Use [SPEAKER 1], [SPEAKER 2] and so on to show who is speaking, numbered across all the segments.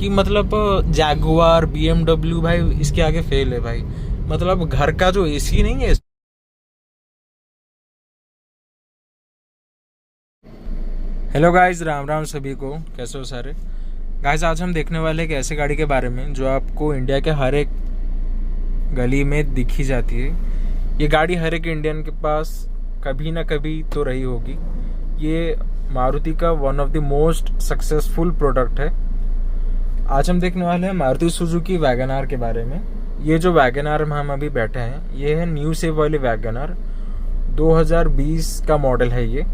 [SPEAKER 1] कि मतलब Jaguar BMW भाई इसके आगे फेल है भाई। मतलब घर का जो एसी नहीं है। हेलो गाइस, राम राम सभी को, कैसे हो सारे गाइस। आज हम देखने वाले एक ऐसे गाड़ी के बारे में जो आपको इंडिया के हर एक गली में दिखी जाती है। ये गाड़ी हर एक इंडियन के पास कभी ना कभी तो रही होगी। ये मारुति का one of the most successful product है। आज हम देखने वाले हैं मारुति सुजुकी वैगन आर के बारे में। ये जो वैगन आर में हम अभी बैठे हैं ये है न्यू शेप वाली वैगन आर, 2020 का मॉडल है ये।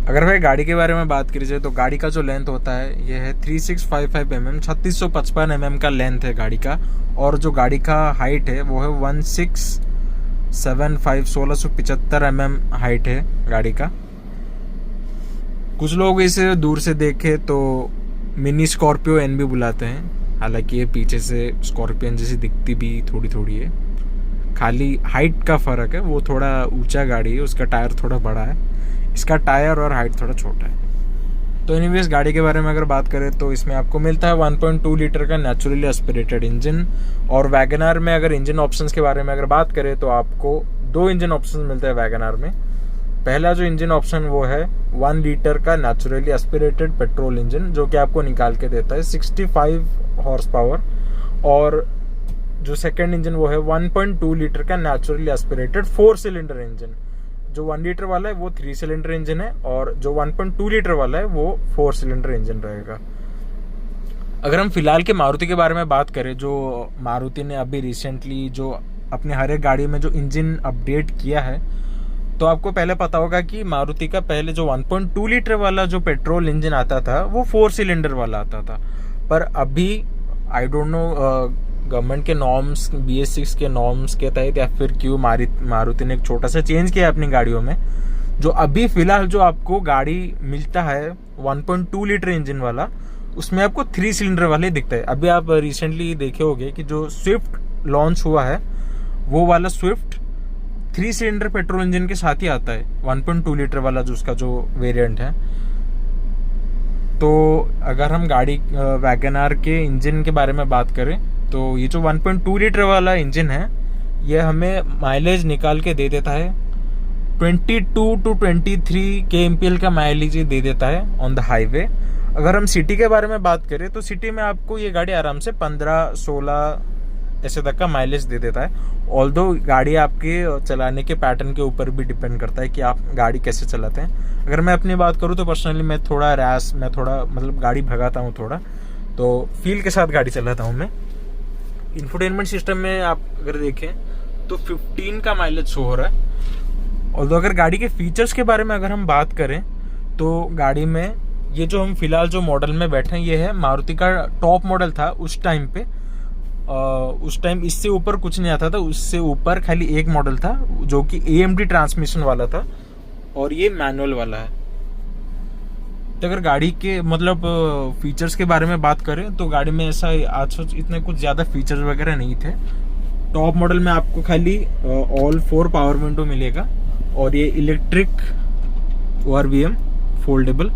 [SPEAKER 1] अगर भाई गाड़ी के बारे में बात करी जाए तो गाड़ी का जो लेंथ होता है ये है 3655 mm, 3655 mm का लेंथ है गाड़ी का। और जो गाड़ी का हाइट है वो है 1675 mm हाइट है गाड़ी का। कुछ लोग इसे दूर से देखे तो मिनी स्कॉर्पियो एन भी बुलाते हैं, हालांकि ये पीछे से स्कॉर्पियन जैसी दिखती भी थोड़ी थोड़ी है। खाली हाइट का फ़र्क है, वो थोड़ा ऊंचा गाड़ी है, उसका टायर थोड़ा बड़ा है, इसका टायर और हाइट थोड़ा छोटा है। तो एनीवेज गाड़ी के बारे में अगर बात करें तो इसमें आपको मिलता है 1.2 लीटर का नेचुरली एस्पिरेटेड इंजन। और वैगन आर में अगर इंजन ऑप्शंस के बारे में अगर बात करें तो आपको दो इंजन ऑप्शन मिलते हैं वैगन आर में। पहला जो इंजन ऑप्शन वो है 1 लीटर का नेचुरली एस्पिरेटेड पेट्रोल इंजन, जो कि आपको निकाल के देता है 65 हॉर्स पावर। और जो सेकेंड इंजन वो है 1.2 लीटर का नेचुरली एस्पिरेटेड 4 सिलेंडर इंजन। जो 1 लीटर वाला है वो 3 सिलेंडर इंजन है और जो 1.2 लीटर वाला है वो 4 सिलेंडर इंजन रहेगा। अगर हम फिलहाल के मारुति के बारे में बात करें, जो मारुति ने अभी रिसेंटली जो अपने हर एक गाड़ी में जो इंजन अपडेट किया है, तो आपको पहले पता होगा कि मारुति का पहले जो 1.2 लीटर वाला जो पेट्रोल इंजन आता था वो 4 सिलेंडर वाला आता था। पर अभी आई डोंट नो गवर्नमेंट के नॉर्म्स, BS6 के नॉर्म्स के तहत या फिर क्यों मारुति ने एक छोटा सा चेंज किया अपनी गाड़ियों में। जो अभी फिलहाल जो आपको गाड़ी मिलता है 1.2 लीटर इंजन वाला, उसमें आपको 3 सिलेंडर वाले दिखता है। अभी आप रिसेंटली देखे होंगे कि जो स्विफ्ट लॉन्च हुआ है वो वाला स्विफ्ट 3 सिलेंडर पेट्रोल इंजन के साथ ही आता है, 1.2 लीटर वाला जो उसका जो वेरिएंट है। तो अगर हम गाड़ी वैगन आर के इंजन के बारे में बात करें तो ये जो 1.2 लीटर वाला इंजन है ये हमें माइलेज निकाल के दे देता है 22 to 23 kmpl का माइलेज दे देता है ऑन द हाईवे। अगर हम सिटी के बारे में बात करें तो सिटी में आपको ये गाड़ी आराम से 15-16 ऐसे तक का माइलेज दे देता है। ऑल्दो गाड़ी आपके चलाने के पैटर्न के ऊपर भी डिपेंड करता है कि आप गाड़ी कैसे चलाते हैं। अगर मैं अपनी बात करूँ तो पर्सनली मैं थोड़ा रैश, मैं थोड़ा मतलब गाड़ी भगाता हूँ थोड़ा, तो फील के साथ गाड़ी चलाता हूँ मैं। इंफोटेनमेंट सिस्टम में आप अगर देखें तो 15 का माइलेज शो हो रहा है। और अगर गाड़ी के फीचर्स के बारे में अगर हम बात करें तो गाड़ी में ये जो हम फिलहाल जो मॉडल में बैठे हैं ये है मारुति का टॉप मॉडल था उस टाइम पे। उस टाइम इससे ऊपर कुछ नहीं आता था, उससे ऊपर खाली एक मॉडल था जो कि AMD ट्रांसमिशन वाला था और ये मैनुअल वाला है। तो अगर गाड़ी के मतलब फीचर्स के बारे में बात करें तो गाड़ी में ऐसा आज इतने कुछ ज़्यादा फीचर्स वगैरह नहीं थे। टॉप मॉडल में आपको खाली ऑल 4 पावर विंडो मिलेगा और ये इलेक्ट्रिक ORVM फोल्डेबल।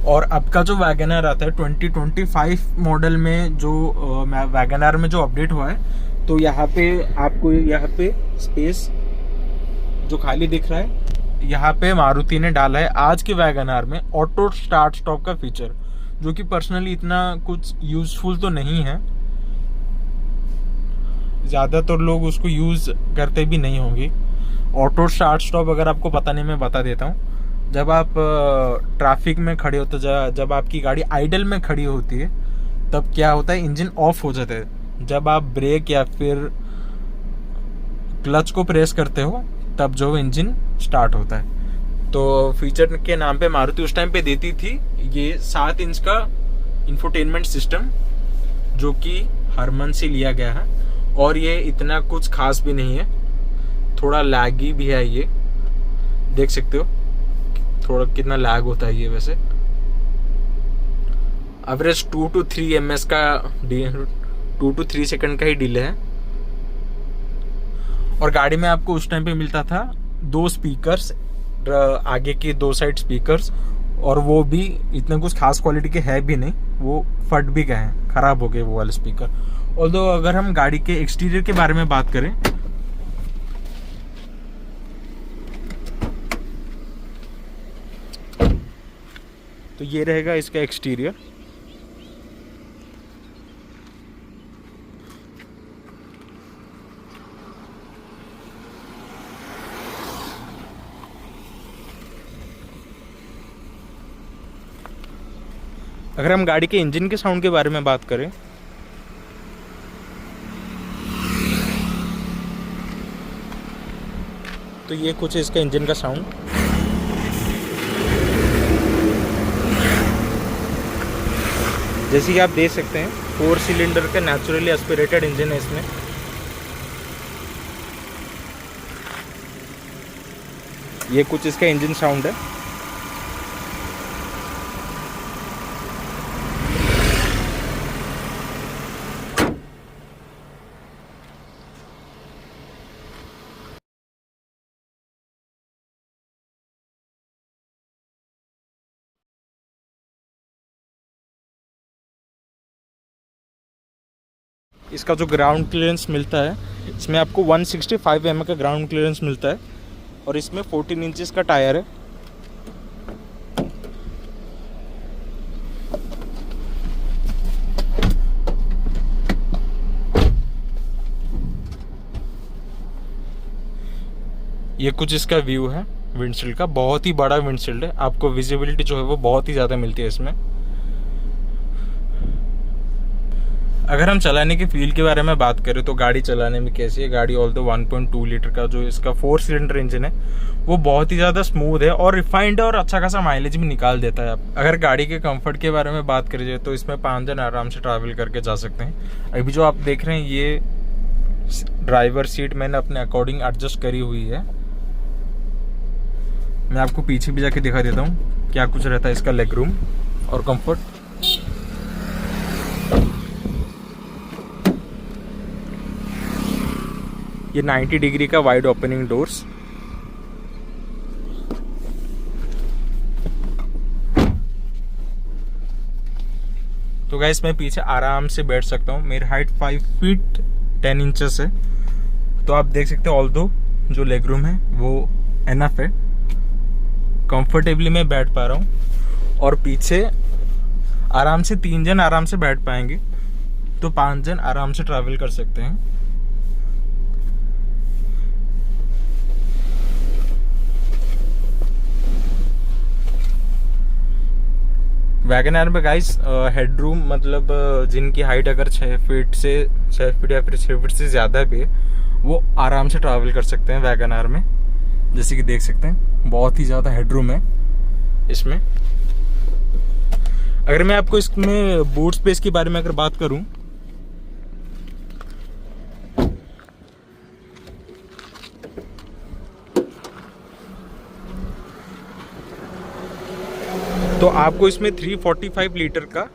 [SPEAKER 1] और अब का जो वैगन आर आता है 2025 मॉडल में, जो वैगन आर में जो अपडेट हुआ है, तो यहाँ पे आपको यहाँ पे स्पेस जो खाली दिख रहा है, यहाँ पे मारुति ने डाला है आज के वैगन आर में ऑटो स्टार्ट स्टॉप का फीचर, जो कि पर्सनली इतना कुछ यूजफुल तो नहीं है। ज़्यादातर लोग उसको यूज़ करते भी नहीं होंगे। ऑटो स्टार्ट स्टॉप अगर आपको पता नहीं, मैं बता देता हूँ। जब आप ट्रैफिक में खड़े होते, जब आपकी गाड़ी आइडल में खड़ी होती है तब क्या होता है, इंजन ऑफ हो जाता है। जब आप ब्रेक या फिर क्लच को प्रेस करते हो तब जो इंजन स्टार्ट होता है। तो फीचर के नाम पे मारुति उस टाइम पे देती थी ये 7 इंच का इंफोटेनमेंट सिस्टम, जो कि हरमन से लिया गया है। और ये इतना कुछ खास भी नहीं है, थोड़ा लैगी भी है। ये देख सकते हो थोड़ा कितना लैग होता है ये। वैसे एवरेज 2 to 3 ms का 2 to 3 सेकंड का ही डिले है। और गाड़ी में आपको उस टाइम पे मिलता था 2 स्पीकर्स, आगे के 2 साइड स्पीकर्स और वो भी इतने कुछ खास क्वालिटी के है भी नहीं, वो फट भी गए हैं, ख़राब हो गए वो वाले स्पीकर। ऑल्दो अगर हम गाड़ी के एक्सटीरियर के बारे में बात करें तो ये रहेगा इसका एक्सटीरियर। अगर हम गाड़ी के इंजन के साउंड के बारे में बात करें तो ये कुछ इसका इंजन का साउंड। जैसे कि आप देख सकते हैं 4 सिलेंडर का नेचुरली एस्पिरेटेड इंजन है इसमें। ये कुछ इसका इंजन साउंड है। इसका जो ग्राउंड क्लियरेंस मिलता है, इसमें आपको 165 mm का ग्राउंड क्लियरेंस मिलता है और इसमें 14 इंचेस का टायर है। ये कुछ इसका व्यू है विंडशील्ड का, बहुत ही बड़ा विंडशील्ड है, आपको विजिबिलिटी जो है वो बहुत ही ज़्यादा मिलती है इसमें। अगर हम चलाने के फील के बारे में बात करें तो गाड़ी चलाने में कैसी है, गाड़ी ऑल्दो 1.2 लीटर का जो इसका 4 सिलेंडर इंजन है वो बहुत ही ज़्यादा स्मूथ है और रिफाइंड है और अच्छा खासा माइलेज भी निकाल देता है। अगर गाड़ी के कंफर्ट के बारे में बात करें जाए तो इसमें 5 जन आराम से ट्रैवल करके जा सकते हैं। अभी जो आप देख रहे हैं ये ड्राइवर सीट मैंने अपने अकॉर्डिंग एडजस्ट करी हुई है। मैं आपको पीछे भी जाके दिखा देता हूँ क्या कुछ रहता है इसका लेग रूम और कंफर्ट। ये 90 डिग्री का वाइड ओपनिंग डोर्स। तो गाइस मैं पीछे आराम से बैठ सकता हूँ। मेरी हाइट 5 फीट 10 इंचेस है, तो आप देख सकते हैं ऑल्दो जो लेग रूम है वो एनफ है, कंफर्टेबली मैं बैठ पा रहा हूँ। और पीछे आराम से 3 जन आराम से बैठ पाएंगे, तो 5 जन आराम से ट्रैवल कर सकते हैं। वैगन आर में गाइस हेडरूम मतलब जिनकी हाइट अगर 6 फीट या फिर 6 फीट से ज़्यादा भी है वो आराम से ट्रैवल कर सकते हैं वैगन आर में। जैसे कि देख सकते हैं बहुत ही ज़्यादा हेडरूम है इसमें। अगर मैं आपको इसमें बूट स्पेस के बारे में अगर बात करूं तो आपको इसमें 345 लीटर का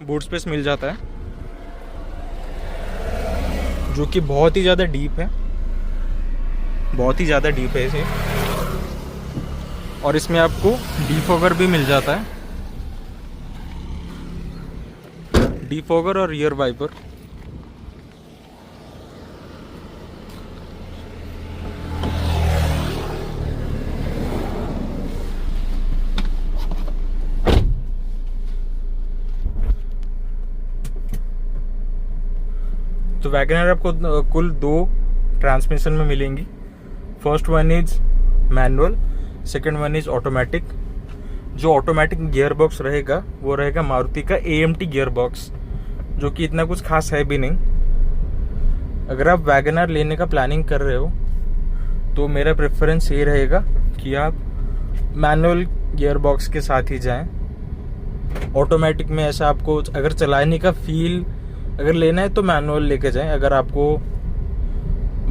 [SPEAKER 1] बूट स्पेस मिल जाता है, जो कि बहुत ही ज़्यादा डीप है, बहुत ही ज़्यादा डीप है इसे। और इसमें आपको डिफॉगर भी मिल जाता है, डिफॉगर और रियर वाइपर। तो वैगन आर आपको कुल 2 ट्रांसमिशन में मिलेंगी। First one is manual, second one is automatic. जो ऑटोमेटिक गियर बॉक्स रहेगा वो रहेगा मारुति का AMT गियर बॉक्स, जो कि इतना कुछ खास है भी नहीं। अगर आप वैगन आर लेने का प्लानिंग कर रहे हो तो मेरा प्रेफरेंस ये रहेगा कि आप मैनुअल गियर बॉक्स के साथ ही जाएं। ऑटोमेटिक में ऐसा आपको अगर चलाने का फील अगर लेना है तो मैनुअल लेके जाएं। अगर आपको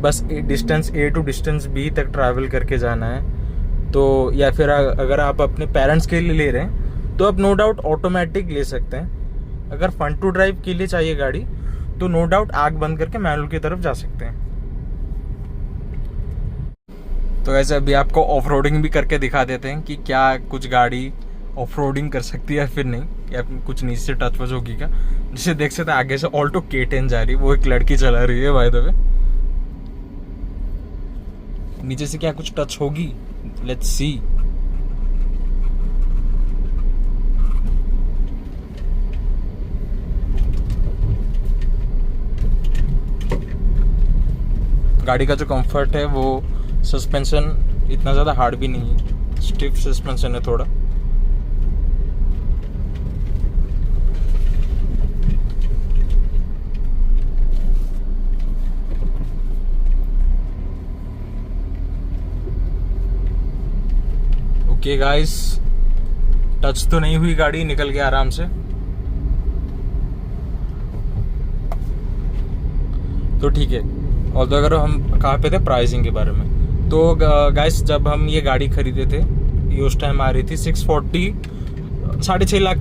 [SPEAKER 1] बस distance A to distance B तक ट्रैवल करके जाना है तो, या फिर अगर आप अपने पेरेंट्स के लिए ले रहे हैं तो आप नो डाउट ऑटोमेटिक ले सकते हैं। अगर फन टू ड्राइव के लिए चाहिए गाड़ी तो नो डाउट आग बंद करके मैनुअल की तरफ जा सकते हैं। तो ऐसे अभी आपको ऑफ रोडिंग भी करके दिखा देते हैं कि क्या कुछ गाड़ी ऑफ रोडिंग कर सकती है या फिर नहीं, या कुछ नीचे से टच वच होगी क्या। जिसे देख सकते हैं आगे से ऑल्टो K10 जा रही है, वो एक लड़की चला रही है बाय द वे। नीचे से क्या कुछ टच होगी, लेट्स सी। गाड़ी का जो कंफर्ट है वो, सस्पेंशन इतना ज़्यादा हार्ड भी नहीं है, स्टिफ सस्पेंशन है थोड़ा। ओके गाइस, टच तो नहीं हुई गाड़ी, निकल गया आराम से। तो ठीक है। और तो अगर हम कहाँ पे थे, प्राइसिंग के बारे में, तो गाइस जब हम ये गाड़ी खरीदे थे, ये उस टाइम आ रही थी 640, 6.5 लाख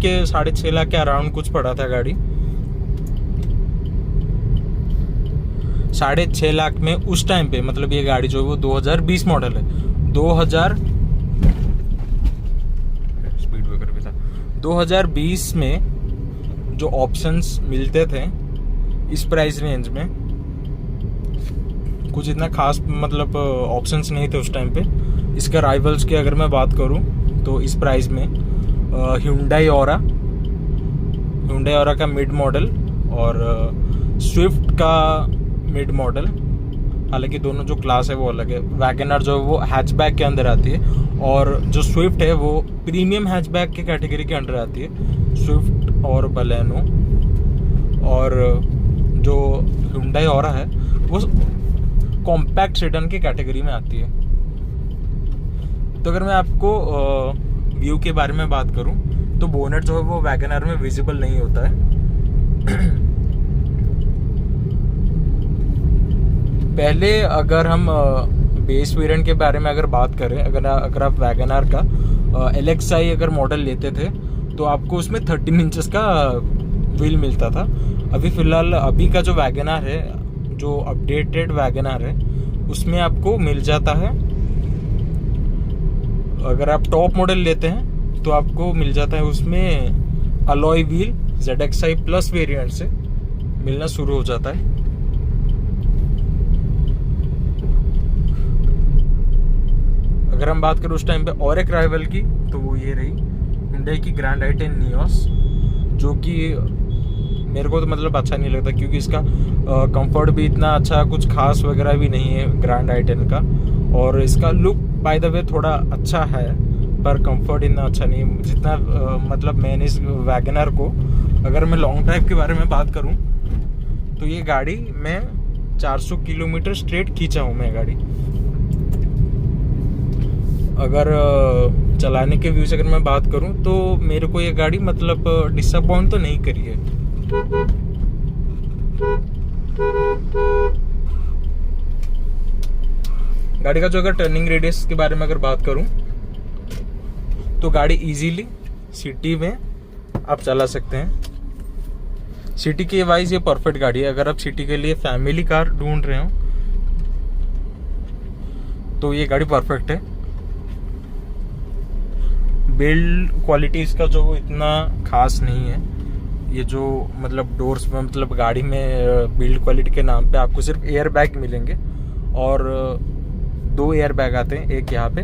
[SPEAKER 1] के अराउंड कुछ पड़ा था गाड़ी। 6.5 लाख में उस टाइम पे, मतलब ये गाड़ी जो है वो 2020 मॉडल है। 2020 में जो ऑप्शंस मिलते थे इस प्राइस रेंज में, कुछ इतना खास मतलब ऑप्शंस नहीं थे उस टाइम पे। इसके राइवल्स की अगर मैं बात करूं तो इस प्राइस में Hyundai Aura का मिड मॉडल और स्विफ्ट का मिड मॉडल, हालांकि दोनों जो क्लास है वो अलग है। वैगनआर जो है वो हैचबैक के अंदर आती है, और जो स्विफ्ट है वो प्रीमियम हैचबैक के कैटेगरी के अंदर आती है, स्विफ्ट और बलेनो। और जो Hyundai Aura है वो कॉम्पैक्ट सेडन की कैटेगरी में आती है। तो अगर मैं आपको व्यू के बारे में बात करूं तो बोनेट जो है वो वैगनआर में विजिबल नहीं होता है। पहले अगर हम बेस वेरिएंट के बारे में अगर बात करें, अगर आप वैगनआर का LXi अगर मॉडल लेते थे तो आपको उसमें 13 इंचेस का व्हील मिलता था। अभी फिलहाल अभी का जो वैगनआर है, जो अपडेटेड वैगनआर है, उसमें आपको मिल जाता है, अगर आप टॉप मॉडल लेते हैं तो आपको मिल जाता है उसमें alloy wheel ZXi plus variant से मिलना शुरू हो जाता है। अगर हम बात करें उस टाइम पे और एक राइवल की, तो वो ये रही Hyundai की ग्रैंड i10 Nios, जो कि मेरे को तो मतलब अच्छा नहीं लगता, क्योंकि इसका कंफर्ट भी इतना अच्छा कुछ खास वगैरह भी नहीं है ग्रैंड i10 का। और इसका लुक बाय द वे थोड़ा अच्छा है, पर कंफर्ट इतना अच्छा नहीं है जितना मतलब मैंने इस वैगनआर को, अगर मैं लॉन्ग ड्राइव के बारे में बात करूं तो ये गाड़ी मैं 400 किलोमीटर स्ट्रेट खींचा हूं मैं गाड़ी। अगर चलाने के व्यू से अगर मैं बात करूं तो मेरे को ये गाड़ी मतलब डिसअपॉइंट तो नहीं करी है। गाड़ी का जो अगर टर्निंग रेडियस के बारे में अगर बात करूं तो गाड़ी इजीली सिटी में आप चला सकते हैं। सिटी के वाइज ये परफेक्ट गाड़ी है। अगर आप सिटी के लिए फैमिली कार ढूंढ रहे हो तो ये गाड़ी परफेक्ट है। बिल्ड क्वालिटी इसका जो वो इतना खास नहीं है। ये जो मतलब डोर्स में, मतलब गाड़ी में बिल्ड क्वालिटी के नाम पे आपको सिर्फ एयर बैग मिलेंगे, और 2 एयर बैग आते हैं, एक यहाँ पे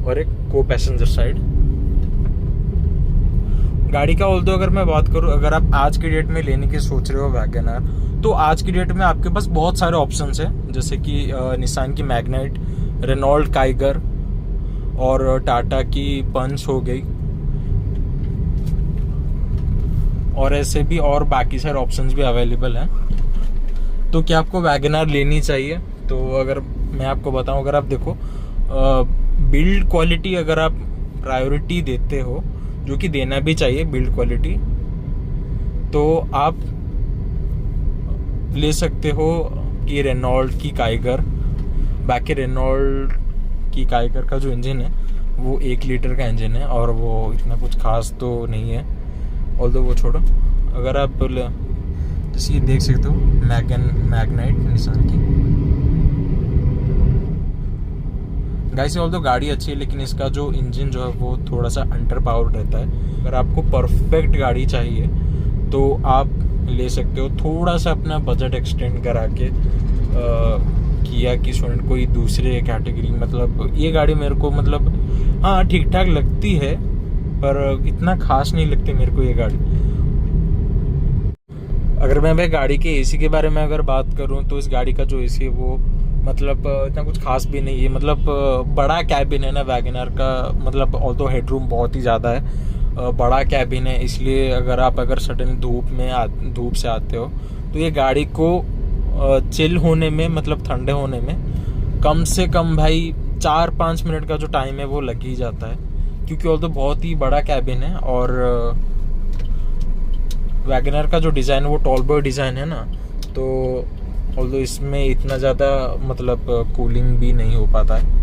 [SPEAKER 1] और एक को पैसेंजर साइड। गाड़ी का ऑल्दो अगर मैं बात करूँ, अगर आप आज की डेट में लेने की सोच रहे हो वैगनआर, तो आज की डेट में आपके पास बहुत सारे ऑप्शंस हैं, जैसे कि निसान की मैग्नाइट, रेनॉल्ट काइगर और टाटा की पंच हो गई, और ऐसे भी और बाकी सारे ऑप्शंस भी अवेलेबल हैं। तो क्या आपको वैगनआर लेनी चाहिए? तो अगर मैं आपको बताऊं, अगर आप देखो बिल्ड क्वालिटी अगर आप प्रायोरिटी देते हो, जो कि देना भी चाहिए बिल्ड क्वालिटी, तो आप ले सकते हो कि रेनॉल्ट की काइगर। बाकी रेनॉल्ट की काइगर का जो इंजन है वो 1 लीटर का इंजन है, और वो इतना कुछ खास तो नहीं है, ऑल्दो वो छोड़ो। अगर आप जैसे ये देख सकते हो मैग्नाइट निसान की, गाइस ऑल तो गाड़ी अच्छी है, लेकिन इसका जो इंजन जो है वो थोड़ा सा अंडर पावर्ड रहता है। अगर आपको परफेक्ट गाड़ी चाहिए तो आप ले सकते हो, थोड़ा सा अपना बजट एक्सटेंड करा के किया की सोनेट कोई दूसरे कैटेगरी, मतलब ये गाड़ी मेरे को मतलब हाँ ठीक ठाक लगती है, पर इतना खास नहीं लगती मेरे को ये गाड़ी। अगर मैं भाई गाड़ी के एसी के बारे में अगर बात करूं तो इस गाड़ी का जो एसी है वो मतलब इतना कुछ खास भी नहीं है। मतलब बड़ा कैबिन है ना वैगनर का, मतलब ऑल्दो हेडरूम बहुत ही ज़्यादा है, बड़ा कैबिन है, इसलिए अगर सडन धूप से आते हो तो ये गाड़ी को चिल होने में, मतलब ठंडे होने में कम से कम भाई 4-5 मिनट का जो टाइम है वो लग ही जाता है, क्योंकि ऑल्दो बहुत ही बड़ा कैबिन है। और वैगनर का जो डिज़ाइन है वो टॉल बॉय डिज़ाइन है ना, तो ऑल्दो इसमें इतना ज़्यादा मतलब कूलिंग भी नहीं हो पाता है।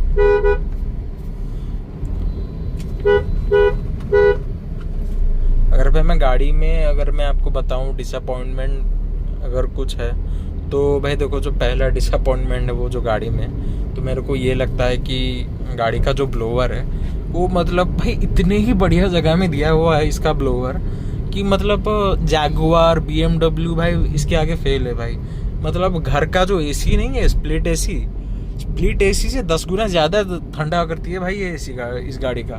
[SPEAKER 1] अगर भाई मैं गाड़ी में अगर मैं आपको बताऊं डिसअपॉइंटमेंट अगर कुछ है तो भाई देखो, जो पहला डिसअपॉइंटमेंट है वो जो गाड़ी में, तो मेरे को ये लगता है कि गाड़ी का जो ब्लोअर है वो मतलब भाई इतने ही बढ़िया जगह में दिया हुआ है इसका ब्लोअर कि मतलब जैगुआर BMW भाई इसके आगे फेल है भाई। मतलब घर का जो एसी नहीं है स्प्लिट एसी से 10 गुना ज़्यादा ठंडा करती है भाई ये एसी का, इस गाड़ी का।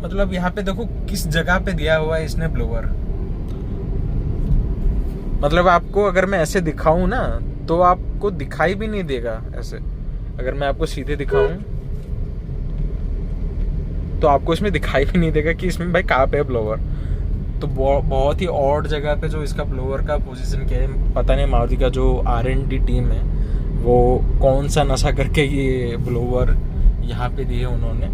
[SPEAKER 1] मतलब यहाँ पे देखो किस जगह पे दिया हुआ है इसने ब्लोअर। मतलब आपको अगर मैं ऐसे दिखाऊं ना तो आपको दिखाई भी नहीं देगा ऐसे। अगर मैं आपको सीधे दिखाऊं तो आपको इसमें दिखाई भी नहीं देगा कि इसमें भाई कहाँ पे है ब्लोअर। तो बहुत ही ऑड जगह पे जो इसका ब्लोअर का पोजीशन किया है, पता नहीं मारुति का जो R&D टीम है वो कौन सा नशा करके ये ब्लोअर यहाँ पे दिए उन्होंने।